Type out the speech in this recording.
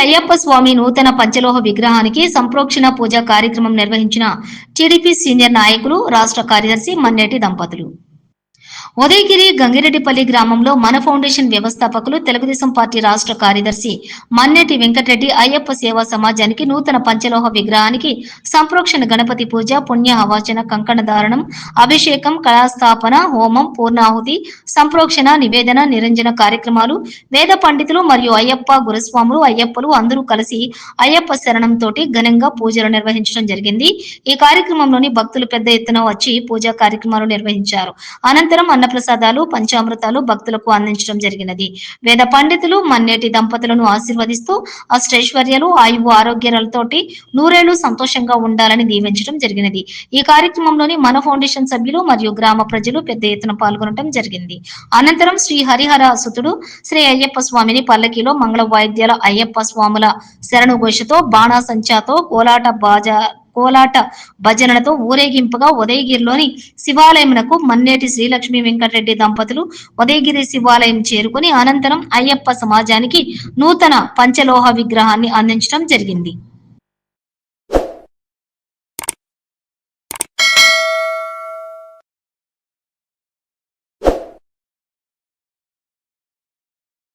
అయ్యప్ప స్వామి నూతన పంచలోహ విగ్రహానికి సంప్రోక్షణ పూజ కార్యక్రమం నిర్వహించిన టీడీపీ సీనియర్ నాయకులు, రాష్ట్ర కార్యదర్శి మన్నేటి దంపతులు. ఉదయగిరి గంగిరెడ్డిపల్లి గ్రామంలో మన ఫౌండేషన్ వ్యవస్థాపకులు, తెలుగుదేశం పార్టీ రాష్ట్ర కార్యదర్శి మన్నేటి వెంకటరెడ్డి అయ్యప్ప సేవా సమాజానికి నూతన పంచలోహ విగ్రహానికి సంప్రోక్షణ గణపతి పూజ, పుణ్య ఆవాచన, కంకణ దారణం, అభిషేకం, కళాస్థాపన, హోమం, పూర్ణాహుతి, సంప్రోక్షణ, నివేదన, నిరంజన కార్యక్రమాలు వేద పండితులు మరియు అయ్యప్ప గురుస్వాములు, అయ్యప్పలు అందరూ కలిసి అయ్యప్ప శరణం తోటి ఘనంగా పూజలు నిర్వహించడం జరిగింది. ఈ కార్యక్రమంలోని భక్తులు పెద్ద ఎత్తున వచ్చి పూజా కార్యక్రమాలు నిర్వహించారు. అనంతరం అన్నప్రసాదాలు, పంచామృతాలు భక్తులకు అందించడం జరిగినది. వేద పండితులు మన్నేటి దంపతులను ఆశీర్వదిస్తూ అష్టైశ్వర్యాలు, ఆయువు, ఆరోగ్యాలతోటి నూరేళ్లు సంతోషంగా ఉండాలని దీవించడం జరిగినది. ఈ కార్యక్రమంలోని మన ఫౌండేషన్ సభ్యులు మరియు గ్రామ ప్రజలు పెద్ద ఎత్తున పాల్గొనడం జరిగింది. అనంతరం శ్రీ హరిహర సుతుడు శ్రీ అయ్యప్ప స్వామిని పల్లకీలో మంగళ వాయిద్యాల, అయ్యప్ప స్వాముల శరణుఘోషతో, బాణాసంచాతో, కోలాట భజనలతో ఊరేగింపుగా ఉదయగిరిలోని శివాలయమునకు మన్నేటి శ్రీలక్ష్మి వెంకటరెడ్డి దంపతులు ఉదయగిరి శివాలయం చేరుకుని అనంతరం అయ్యప్ప సమాజానికి నూతన పంచలోహ విగ్రహాన్ని అందించడం జరిగింది.